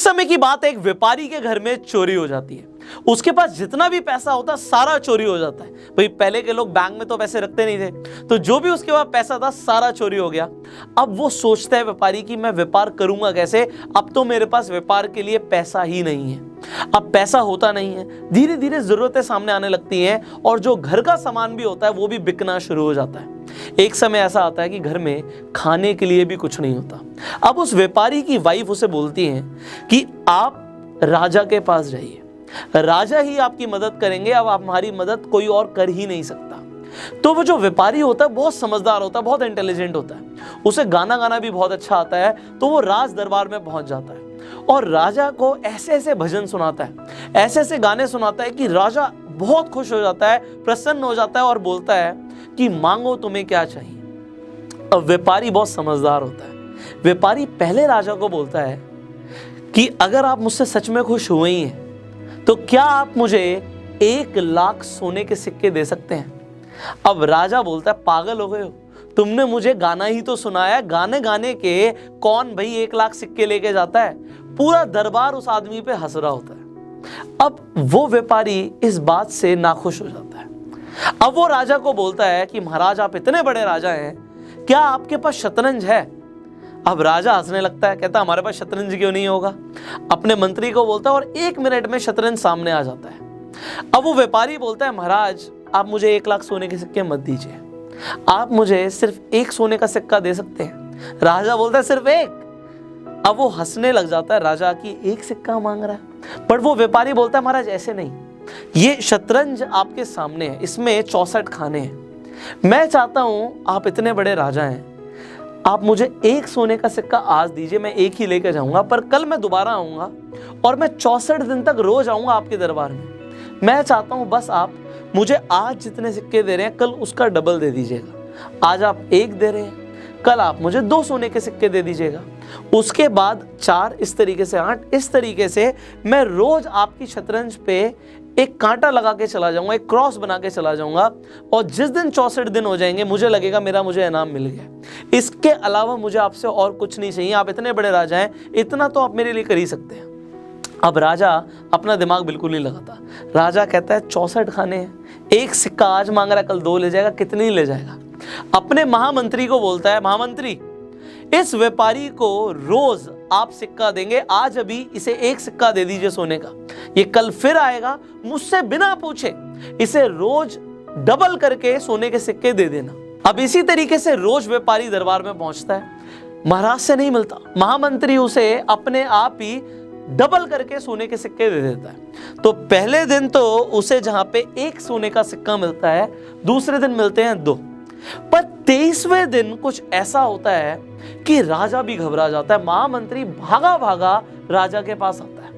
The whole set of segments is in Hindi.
समय की बात है, एक व्यापारी के घर में चोरी हो जाती है। उसके पास जितना भी पैसा होता है सारा चोरी हो जाता है। भाई पहले के लोग बैंक में तो पैसे रखते नहीं थे, तो जो भी उसके पास पैसा था सारा चोरी हो गया। अब वो सोचता है व्यापारी कि मैं व्यापार करूंगा कैसे, अब तो मेरे पास व्यापार के लिए पैसा ही नहीं है। अब पैसा होता नहीं है, धीरे धीरे जरूरतें सामने आने लगती हैं और जो घर का सामान भी होता है वो भी बिकना शुरू हो जाता है। एक समय ऐसा आता है कि घर में खाने के लिए भी कुछ नहीं होता। अब उस व्यापारी की वाइफ उसे बोलती है कि आप राजा के पास जाइए, राजा ही आपकी मदद करेंगे, अब आप हमारी मदद कोई और कर ही नहीं सकता। तो वो जो व्यापारी होता है बहुत समझदार होता है, बहुत इंटेलिजेंट होता है, उसे गाना भी बहुत अच्छा आता है। तो वो राज दरबार में पहुंच जाता है और राजा को ऐसे ऐसे भजन सुनाता है, ऐसे ऐसे गाने सुनाता है कि राजा बहुत खुश हो जाता है, प्रसन्न हो जाता है और बोलता है कि मांगो तुम्हें क्या चाहिए। अब व्यापारी बहुत समझदार होता है। व्यापारी पहले राजा को बोलता है कि अगर आप मुझसे सच में खुश हुए ही हैं तो क्या आप मुझे 1 लाख सोने के सिक्के दे सकते हैं। अब राजा बोलता है पागल हो गए हो, तुमने मुझे गाना ही तो सुनाया, गाने गाने के कौन भाई 1 लाख सिक्के लेके जाता है। पूरा दरबार उस आदमी पे हंस रहा होता है। अब वो व्यापारी इस बात से नाखुश हो जाता है। अब वो राजा को बोलता है कि महाराज आप इतने बड़े राजा हैं, क्या आपके पास शतरंज है। अब राजा हंसने लगता है, कहता हमारे पास शतरंज क्यों नहीं होगा। अपने मंत्री को बोलता है और 1 मिनट में शतरंज सामने आ जाता है। अब वो व्यापारी बोलता है महाराज आप मुझे 1 लाख सोने के सिक्के मत दीजिए, आप मुझे सिर्फ 1 सोने का सिक्का दे सकते हैं। राजा बोलता है सिर्फ 1। अब वो हंसने लग जाता है राजा की 1 सिक्का मांग रहा है। पर वो व्यापारी बोलता है महाराज ऐसे नहीं, ये शतरंज आपके सामने है, इसमें 64 खाने हैं। मैं चाहता हूं आप इतने बड़े राजा हैं, आप मुझे 1 सोने का सिक्का आज दीजिए, मैं 1 ही लेकर जाऊंगा, पर कल मैं दोबारा आऊंगा और मैं 64 दिन तक रोज आऊंगा आपके दरबार में। मैं चाहता हूं बस आप मुझे आज जितने सिक्के दे रहे हैं कल उसका डबल दे दीजिएगा। आज आप 1 दे रहे हैं, कल आप मुझे 2 सोने के सिक्के दे दीजिएगा, उसके बाद 4, इस तरीके से 8, इस तरीके से मैं रोज आपकी शतरंज पे एक कांटा लगा के चला जाऊंगा, एक क्रॉस बना के चला जाऊंगा और जिस दिन 64 दिन हो जाएंगे मुझे लगेगा मुझे इनाम मिल गया। इसके अलावा मुझे आपसे और कुछ नहीं चाहिए, आप इतने बड़े राजा हैं, इतना तो आप मेरे लिए कर ही सकते हैं। अब राजा अपना दिमाग बिल्कुल नहीं लगाता। राजा कहता है 64 खाने हैं, 1 सिक्का आज मांग रहा है, कल 2 ले जाएगा, कितनी ले जाएगा। अपने महामंत्री को बोलता है महामंत्री इस व्यापारी को रोज आप सिक्का देंगे, आज अभी इसे 1 सिक्का दे दीजिए सोने का, ये कल फिर आएगा मुझसे बिना पूछे इसे रोज डबल करके सोने के सिक्के दे देना। अब इसी तरीके से रोज व्यापारी दरबार में पहुंचता है, महाराज से नहीं मिलता, महामंत्री उसे अपने आप ही डबल करके सोने के सिक्के दे देता है। तो पहले दिन तो उसे जहां पे 1 सोने का सिक्का मिलता है, दूसरे दिन मिलते हैं 2, पर 23वें दिन कुछ ऐसा होता है कि राजा भी घबरा जाता है। महामंत्री भागा भागा राजा के पास आता है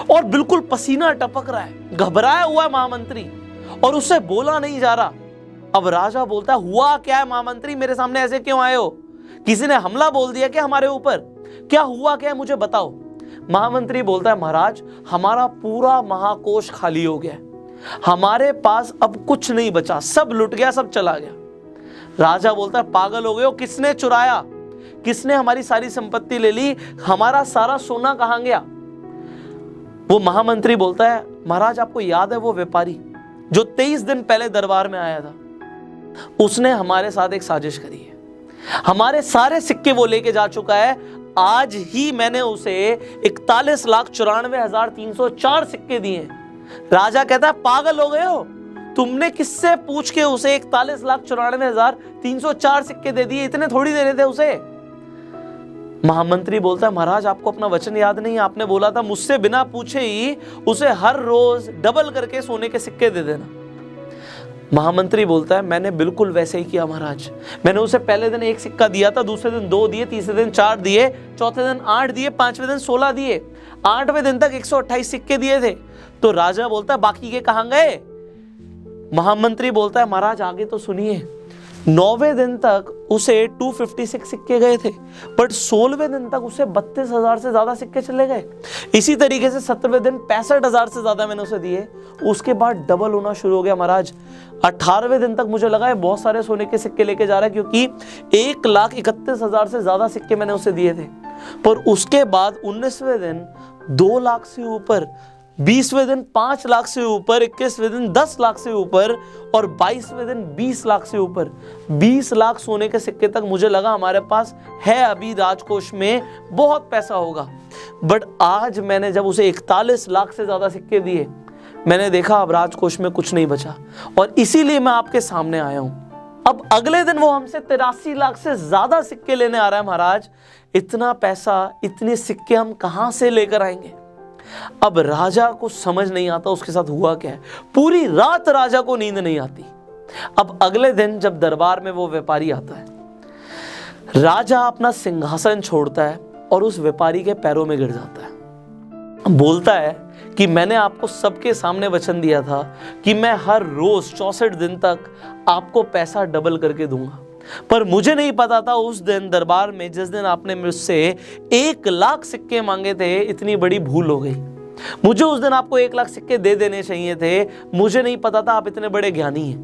और बिल्कुल पसीना टपक रहा है, घबराया हुआ है महामंत्री और उससे बोला नहीं जा रहा। अब राजा बोलता है हुआ क्या है महामंत्री, मेरे सामने ऐसे क्यों आए हो, किसी ने हमला बोल दिया क्या हमारे ऊपर, क्या हुआ क्या है मुझे बताओ। महामंत्री बोलता है महाराज हमारा पूरा महाकोष खाली हो गया, हमारे पास अब कुछ नहीं बचा, सब लुट गया, सब चला गया। राजा बोलता है पागल हो गए हो, किसने चुराया, किसने हमारी सारी संपत्ति ले ली, हमारा सारा सोना कहां गया। वो महामंत्री बोलता है महाराज आपको याद है वो व्यापारी जो 23 दिन पहले दरबार में आया था, उसने हमारे साथ एक साजिश करी है, हमारे सारे सिक्के वो लेके जा चुका है। आज ही मैंने उसे 41,94,304 सिक्के दिए। राजा कहता है पागल हो गए हो, तुमने किससे पूछ के उसे 41,94,304 सिक्के दे दिए, इतने थोड़ी दे रहे थे उसे। महामंत्री बोलता है महाराज आपको अपना वचन याद नहीं, आपने बोला था मुझसे बिना पूछे ही उसे हर रोज डबल करके सोने के सिक्के दे देना। महामंत्री बोलता है मैंने बिल्कुल वैसे ही किया महाराज, मैंने उसे पहले दिन 1 सिक्का दिया था, दूसरे दिन 2 दिए, तीसरे दिन 4 दिए, चौथे दिन 8 दिए, 5वें दिन 16 दिए, 8वें दिन तक 128 सिक्के दिए थे। तो राजा बोलता है बाकी के कहां गए। महामंत्री बोलता है महाराज आगे तो सुनिए, 9वें दिन तक उसे 256 सिक्के गए थे, बट 16वें दिन तक उसे 32,000 से ज्यादा सिक्के चले गए। इसी तरीके से 17वें दिन 65,000 से ज्यादा मैंने उसे दिए, उसके बाद डबल होना शुरू हो गया महाराज। 18वें दिन तक मुझे लगा है बहुत सारे सोने के सिक्के लेके जा रहा है, क्योंकि 1,31,000 से ज्यादा सिक्के मैंने उसे दिए थे। पर उसके बाद 19वें दिन 2 लाख से ऊपर, 20वें दिन 5 लाख से ऊपर, 21वें दिन 10 लाख से ऊपर और 22वें दिन 20 लाख से ऊपर। 20 लाख सोने के सिक्के तक मुझे लगा हमारे पास है, अभी राजकोष में बहुत पैसा होगा। बट आज मैंने जब उसे 41 लाख से ज्यादा सिक्के दिए, मैंने देखा अब राजकोष में कुछ नहीं बचा, और इसीलिए मैं आपके सामने आया हूं। अब अगले दिन वो हमसे 83 लाख से ज्यादा सिक्के लेने आ रहा है। महाराज, इतना पैसा, इतने सिक्के हम कहां से लेकर आएंगे? अब राजा को समझ नहीं आता उसके साथ हुआ क्या है। पूरी रात राजा को नींद नहीं आती। अब अगले दिन जब दरबार में वो व्यापारी आता है, राजा अपना सिंहासन छोड़ता है और उस व्यापारी के पैरों में गिर जाता है। बोलता है कि मैंने आपको सबके सामने वचन दिया था कि मैं हर रोज 64 दिन तक आपको पैसा डबल करके दूंगा, पर मुझे नहीं पता था उस दिन दरबार में जिस दिन आपने मुझसे 1 लाख सिक्के मांगे थे, इतनी बड़ी भूल हो गई। मुझे उस दिन आपको 1 लाख सिक्के दे देने चाहिए थे, मुझे नहीं पता था आप इतने बड़े ज्ञानी हैं।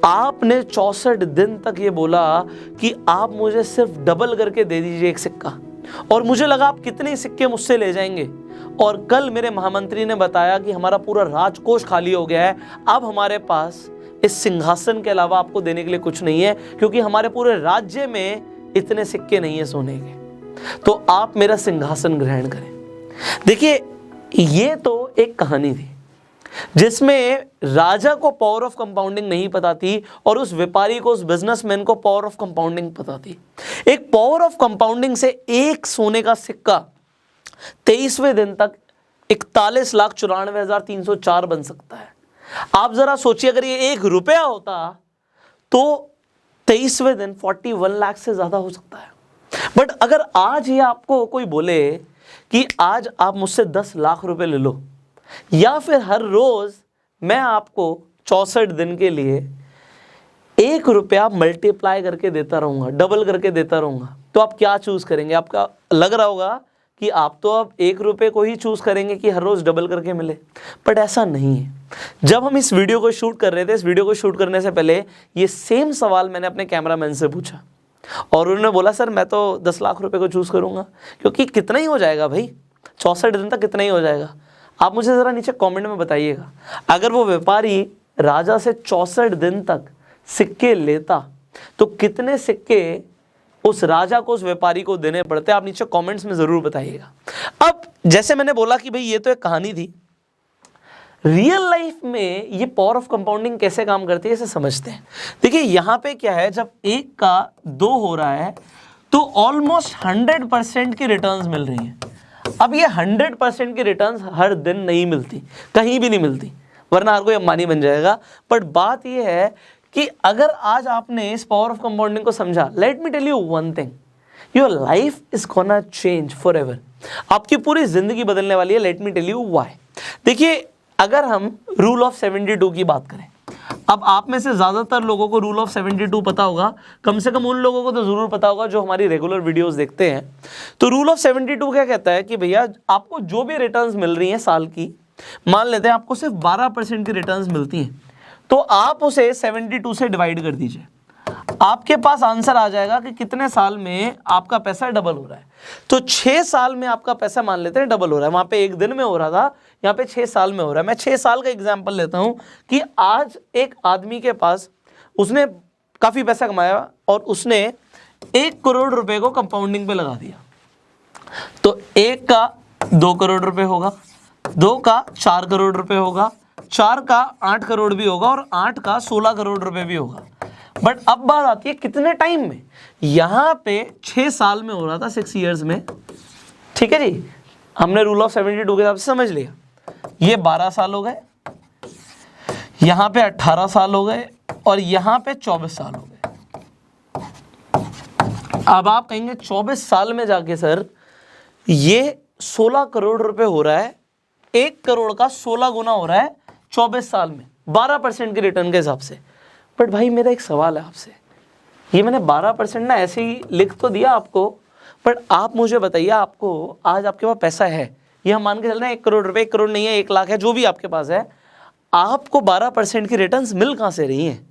आपने 64 दिन तक ये बोला कि आप मुझे सिर्फ डबल करके दे दीजिए 1 सिक्का, और मुझे लगा आप कितने सिक्के मुझसे ले जाएंगे। और कल मेरे महामंत्री ने बताया कि हमारा पूरा राजकोष खाली हो गया है, अब हमारे पास इस सिंहासन के अलावा आपको देने के लिए कुछ नहीं है, क्योंकि हमारे पूरे राज्य में इतने सिक्के नहीं है सोने के, तो आप मेरा सिंहासन ग्रहण करें। देखिए, ये तो एक कहानी थी जिसमें राजा को पावर ऑफ कंपाउंडिंग नहीं पता थी और उस व्यापारी को, उस बिजनेसमैन को पावर ऑफ कंपाउंडिंग पता थी। एक पावर ऑफ कंपाउंडिंग से एक सोने का सिक्का 23वें दिन तक 41,94,304 बन सकता है। आप जरा सोचिए, अगर ये 1 रुपया होता तो 23वें दिन 41 लाख से ज्यादा हो सकता है। बट अगर आज ये आपको कोई बोले कि आज आप मुझसे 10 लाख रुपए ले लो, या फिर हर रोज मैं आपको 64 दिन के लिए 1 रुपया मल्टीप्लाई करके देता रहूंगा, डबल करके देता रहूंगा, तो आप क्या चूज करेंगे? आपका लग रहा होगा कि आप तो अब 1 रुपये को ही चूज करेंगे कि हर रोज डबल करके मिले, बट ऐसा नहीं है। जब हम इस वीडियो को शूट कर रहे थे, इस वीडियो को शूट करने से पहले ये सेम सवाल मैंने अपने कैमरामैन से पूछा, और उन्होंने बोला सर मैं तो 10 लाख रुपए को चूज करूंगा, क्योंकि कितना ही हो जाएगा भाई, 64 दिन तक कितना ही हो जाएगा। आप मुझे जरा नीचे कमेंट में बताइएगा, अगर वो व्यापारी राजा से 64 दिन तक सिक्के लेता तो कितने सिक्के उस राजा को, उस व्यापारी को देने पड़ते? आप नीचे कमेंट्स में जरूर बताइएगा। अब जैसे मैंने बोला कि भाई ये तो एक कहानी थी, रियल लाइफ में ये पावर ऑफ कंपाउंडिंग कैसे काम करती है इसे समझते हैं। देखिए यहाँ पे क्या है, जब 1 का 2 हो रहा है तो ऑलमोस्ट 100% की रिटर्न्स मिल रही हैं। अब ये 100% की रिटर्न्स हर दिन नहीं मिलती, कहीं भी नहीं मिलती, वरना हर कोई अंबानी बन जाएगा। बट बात ये है कि अगर आज आपने इस पावर ऑफ कंपाउंडिंग को समझा, let me tell you one thing, your life is gonna change forever. आपकी पूरी जिंदगी बदलने वाली है। Let me tell you why. देखिए, अगर हम रूल ऑफ 72 की बात करें, अब आप में से ज्यादातर लोगों को रूल ऑफ 72 पता होगा, कम से कम उन लोगों को तो जरूर पता होगा जो हमारी रेगुलर वीडियोस देखते हैं। तो रूल ऑफ 72 क्या कहता है कि भैया आपको जो भी रिटर्न्स मिल रही हैं साल की, मान लेते हैं आपको सिर्फ 12% की रिटर्न्स मिलती हैं, तो आप उसे 72 से डिवाइड कर दीजिए, आपके पास आंसर आ जाएगा कि कितने साल में आपका पैसा डबल हो रहा है। तो 6 साल में आपका पैसा मान लेते हैं डबल हो रहा है। वहां पे 1 दिन में हो रहा था, यहाँ पे 6 साल में हो रहा है। मैं 6 साल का एग्जांपल लेता हूं कि आज एक आदमी के पास, उसने काफी पैसा कमाया और उसने 1 करोड़ रुपए को कंपाउंडिंग पे लगा दिया। तो 1 का 2 करोड़ रुपए होगा, 2 का 4 करोड़ रुपए होगा, 4 का 8 करोड़ भी होगा और 8 का 16 करोड़ रुपए भी होगा। बट अब बात आती है कितने टाइम में। यहां पे 6 साल में हो रहा था, 6 इयर्स में, ठीक है जी। हमने रूल ऑफ 72 के हिसाब से समझ लिया। ये 12 साल हो गए, यहां पे 18 साल हो गए और यहां पे 24 साल हो गए। अब आप कहेंगे 24 साल में जाके सर ये 16 करोड़ रुपए हो रहा है, 1 करोड़ का 16 गुना हो रहा है 24 साल में, 12% की रिटर्न के हिसाब से। बट भाई मेरा एक सवाल है आपसे, ये मैंने 12% ना ऐसे ही लिख तो दिया आपको, बट आप मुझे बताइए, आपको आज आपके पास पैसा है, ये हम मान के चल रहे हैं 1 करोड़ रुपए, 1 करोड़ नहीं है 1 लाख है, जो भी आपके पास है, आपको 12% की रिटर्न्स मिल कहाँ से रही हैं?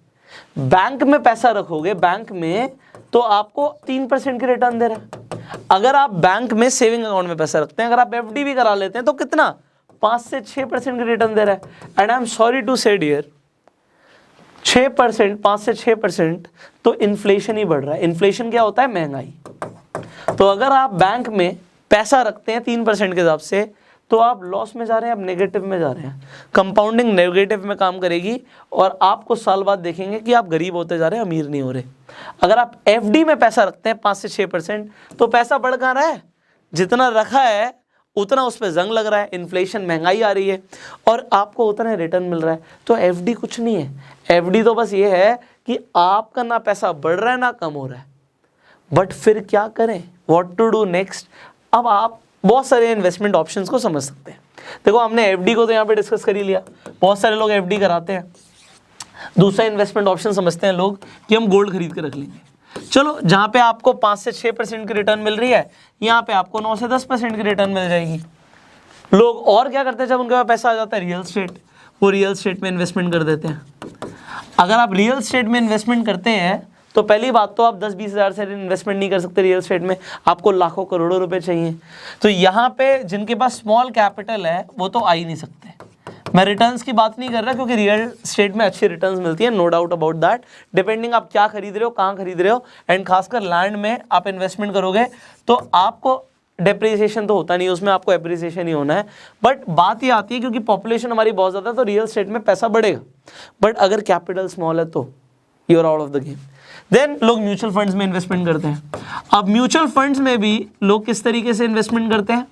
बैंक में पैसा रखोगे, बैंक में तो आपको 3% की रिटर्न दे रहा है। अगर आप बैंक में सेविंग अकाउंट में पैसा रखते हैं, अगर आप एफडी भी करा लेते हैं तो कितना 5 से 6% की रिटर्न दे रहा है। And I am sorry to say dear 6%, 5 से 6% तो इन्फ्लेशन ही बढ़ रहा है। इन्फ्लेशन क्या होता है? महंगाई। तो अगर आप बैंक में पैसा रखते हैं 3% के हिसाब से तो आप लॉस में जा रहे हैं, आप नेगेटिव में जा रहे हैं। कंपाउंडिंग नेगेटिव में काम करेगी और आपको साल बाद देखेंगे कि आप गरीब होते जा रहे हैं, अमीर नहीं हो रहे। अगर आप एफडी में पैसा रखते हैं 5 से 6% तो पैसा बढ़ कहाँ रहा है? जितना रखा है उतना उस पर जंग लग रहा है, इन्फ्लेशन महंगाई आ रही है और आपको उतना रिटर्न मिल रहा है। तो एफडी कुछ नहीं है। एफडी तो बस ये है कि आपका ना पैसा बढ़ रहा है ना कम हो रहा है। बट फिर क्या करें? What to do next? अब आप बहुत सारे इन्वेस्टमेंट ऑप्शंस को समझ सकते हैं। देखो हमने एफडी को तो यहाँ पे डिस्कस कर ही लिया, बहुत सारे लोग एफडी कराते हैं। दूसरा इन्वेस्टमेंट ऑप्शन समझते हैं लोग कि हम गोल्ड खरीद के रख लेंगे। चलो जहाँ पे आपको 5 से 6% की रिटर्न मिल रही है, यहाँ पे आपको 9 से 10% की रिटर्न मिल जाएगी। लोग और क्या करते हैं जब उनके पास पैसा आ जाता है? Real estate. वो रियल स्टेट में इन्वेस्टमेंट कर देते हैं। अगर आप रियल स्टेट में इन्वेस्टमेंट करते हैं तो पहली बात तो आप 10-20 हज़ार से इन्वेस्टमेंट नहीं कर सकते रियल स्टेट में, आपको लाखों करोड़ों रुपए चाहिए। तो यहाँ पे जिनके पास स्मॉल कैपिटल है वो तो आ ही नहीं सकते। मैं रिटर्न्स की बात नहीं कर रहा क्योंकि रियल स्टेट में अच्छी रिटर्न्स मिलती है, no doubt about that. Depending आप क्या खरीद रहे हो, कहाँ खरीद रहे हो, एंड खासकर लैंड में आप इन्वेस्टमेंट करोगे तो आपको डेप्रिसिएशन तो होता नहीं, उसमें आपको एप्रिसिएशन ही होना है। बट बात ये आती है क्योंकि पॉपुलेशन हमारी बहुत ज़्यादा है तो रियल स्टेट में पैसा बढ़ेगा। बट अगर कैपिटल स्मॉल है तो you are out of the game. Then लोग म्यूचुअल फंड्स में इन्वेस्टमेंट करते हैं। अब म्यूचुअल फंड्स में भी लोग किस तरीके से इन्वेस्टमेंट करते हैं?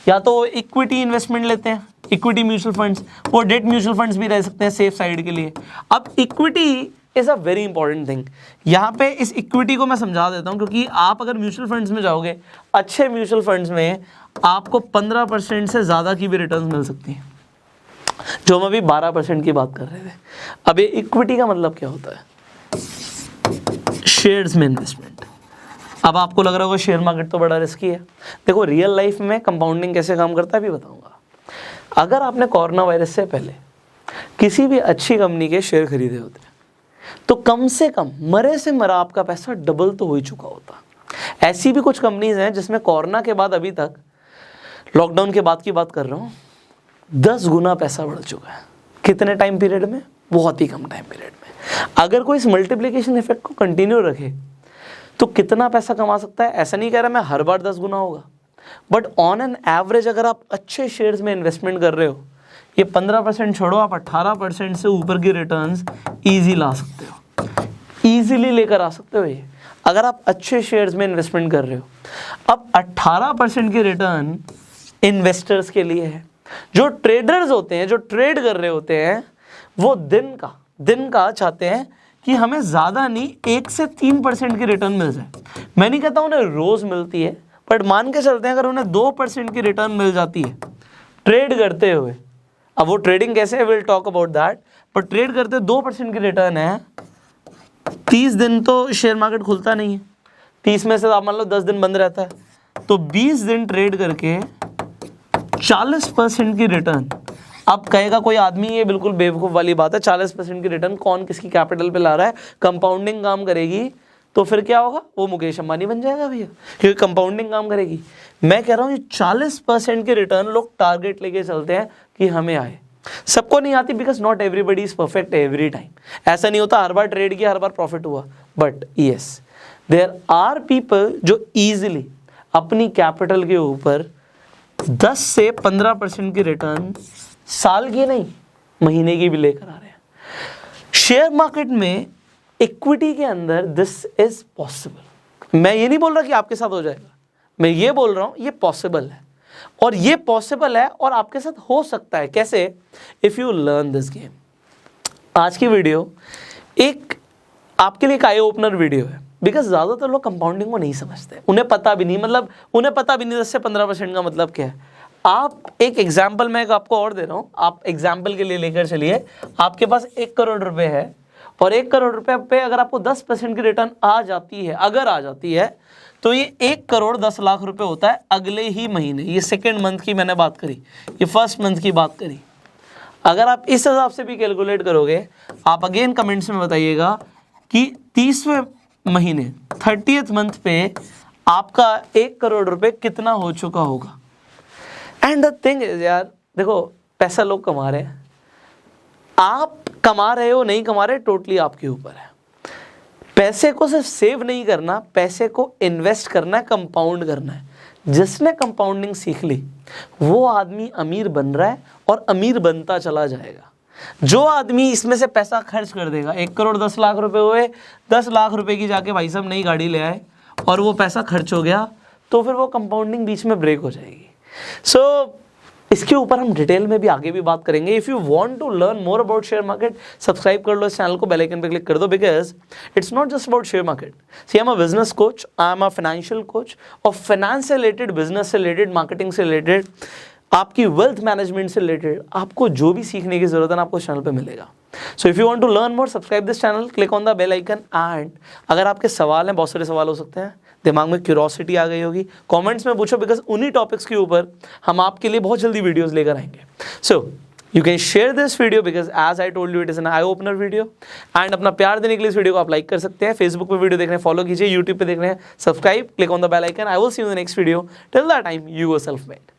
या तो इक्विटी इन्वेस्टमेंट लेते हैं, इक्विटी म्यूचुअल फंड्स, और डेट म्यूचुअल फंड्स भी रह सकते हैं सेफ साइड के लिए। अब equity is a very important thing. यहाँ पे इस इक्विटी को मैं समझा देता हूँ क्योंकि आप अगर म्यूचुअल फंड्स में जाओगे, अच्छे म्यूचुअल फंड्स में आपको 15% से ज़्यादा की भी रिटर्न मिल सकती हैं, जो हम अभी 12% की बात कर रहे थे। अब ये इक्विटी का मतलब क्या होता है? शेयर्स में इन्वेस्टमेंट। अब आपको लग रहा होगा शेयर मार्केट तो बड़ा रिस्की है। देखो रियल लाइफ में कंपाउंडिंग कैसे काम करता है भी बताऊंगा। अगर आपने कोरोना वायरस से पहले किसी भी अच्छी कंपनी के शेयर खरीदे होते तो कम से कम मरे से मरा आपका पैसा डबल तो हो ही चुका होता। ऐसी भी कुछ कंपनीज हैं जिसमें कोरोना के बाद अभी तक, लॉकडाउन के बाद की बात कर रहा हूँ, 10 गुना पैसा बढ़ चुका है। कितने टाइम पीरियड में? बहुत ही कम टाइम पीरियड में। अगर कोई इस मल्टीप्लिकेशन इफेक्ट को कंटिन्यू रखे तो कितना पैसा कमा सकता है? ऐसा नहीं कह रहा मैं हर बार 10 गुना होगा, बट ऑन एन एवरेज अगर आप अच्छे शेयर्स में इन्वेस्टमेंट कर रहे हो, ये 15% छोड़ो, आप 18% से ऊपर की रिटर्न्स ईजी ला सकते हो, ईजीली लेकर आ सकते हो ये, अगर आप अच्छे शेयर्स में इन्वेस्टमेंट कर रहे हो। अब 18% की रिटर्न इन्वेस्टर्स के लिए है। जो ट्रेडर्स होते हैं, जो ट्रेड कर रहे होते हैं, वो दिन का चाहते हैं कि हमें ज़्यादा नहीं 1 से 3% की रिटर्न मिल जाए। मैं नहीं कहता उन्हें रोज़ मिलती है, बट मान के चलते हैं अगर उन्हें 2% की रिटर्न मिल जाती है ट्रेड करते हुए। अब वो ट्रेडिंग कैसे है, विल टॉक अबाउट दैट, पर ट्रेड करते 2% की रिटर्न है। 30 दिन तो शेयर मार्केट खुलता नहीं है, 30 में से आप मान लो 10 दिन बंद रहता है, तो 20 दिन ट्रेड करके 40% की रिटर्न। अब कहेगा कोई आदमी ये बिल्कुल बेवकूफ़ वाली बात है, 40% की रिटर्न कौन किसकी कैपिटल पे ला रहा है? कंपाउंडिंग काम करेगी तो फिर क्या होगा? वो मुकेश अंबानी बन जाएगा भैया, क्योंकि कंपाउंडिंग काम करेगी। मैं कह रहा हूँ ये 40% की रिटर्न लोग टारगेट लेके चलते हैं कि हमें आए। सबको नहीं आती, because not everybody is perfect every time. ऐसा नहीं होता हर बार ट्रेड किया हर बार प्रॉफिट हुआ, but yes there are people जो ईजिली अपनी कैपिटल के ऊपर 10 से 15% की रिटर्न साल की नहीं महीने की भी लेकर आ रहे हैं। शेयर मार्केट में इक्विटी के अंदर दिस इज पॉसिबल। मैं ये नहीं बोल रहा कि आपके साथ हो जाएगा, मैं ये बोल रहा हूँ ये पॉसिबल है, और ये पॉसिबल है और आपके साथ हो सकता है। कैसे? If you learn this game. आज की वीडियो एक आपके लिए एक आई ओपनर वीडियो है, बिकॉज ज़्यादातर लोग कंपाउंडिंग को नहीं समझते, उन्हें पता भी नहीं, मतलब उन्हें पता भी नहीं 10 से 15% का मतलब क्या है। आप एक एग्जाम्पल मैं आपको और दे रहा हूँ, आप एग्जाम्पल के लिए लेकर चलिए। आपके पास 1 करोड़ रुपए है और 1 करोड़ रुपए पे अगर आपको 10% की रिटर्न आ जाती है, अगर आ जाती है, तो ये 1 करोड़ 10 लाख रुपए होता है अगले ही महीने। ये सेकेंड मंथ की मैंने बात करी, ये फर्स्ट मंथ की बात करी। अगर आप इस हिसाब से भी कैलकुलेट करोगे, आप अगेन कमेंट्स में बताइएगा कि 30वें महीने 30th मंथ पे आपका 1 करोड़ रुपए कितना हो चुका होगा। एंड द थिंग इज यार, देखो पैसा लोग कमा रहे हैं, आप कमा रहे हो नहीं कमा रहे टोटली आपके ऊपर है। पैसे को सिर्फ सेव नहीं करना, पैसे को इन्वेस्ट करना है, कंपाउंड करना है। जिसने कंपाउंडिंग सीख ली वो आदमी अमीर बन रहा है और अमीर बनता चला जाएगा। जो आदमी इसमें से पैसा खर्च कर देगा, 1 करोड़ 10 लाख रुपए हुए, 10 लाख रुपए की जाके भाई साहब नई गाड़ी ले आए और वो पैसा खर्च हो गया, तो फिर वो कंपाउंडिंग बीच में ब्रेक हो जाएगी। सो इसके ऊपर हम डिटेल में भी आगे भी बात करेंगे। If you want to learn more about share market, subscribe कर लो इस चैनल को, बेल आइकन पे क्लिक कर दो, because it's not just about share market. See I am a business coach, I am a financial coach, और फाइनेंस से रिलेटेड, बिजनेस से रिलेटेड, मार्केटिंग से रिलेटेड, आपकी वेल्थ मैनेजमेंट से रिलेटेड आपको जो भी सीखने की जरूरत है ना, आपको इस चैनल पे मिलेगा। So if you want to learn more, subscribe this channel, click on the bell icon. And अगर आपके सवाल हैं, बहुत सारे सवाल हो सकते हैं, दिमाग में क्यूरोसिटी आ गई होगी, कमेंट्स में पूछो, बिकॉज उन्हीं टॉपिक्स के ऊपर हम आपके लिए बहुत जल्दी वीडियोस लेकर आएंगे। So you can share this video because as I told you it is an eye opener video. And अपना प्यार देने के लिए इस वीडियो को आप लाइक कर सकते हैं। फेसबुक पे वीडियो देख रहे हैं फॉलो कीजिए, यूट्यूब पे देख रहे हैं subscribe, click on the bell icon. I will see you in the next video. Till that time, you are self made.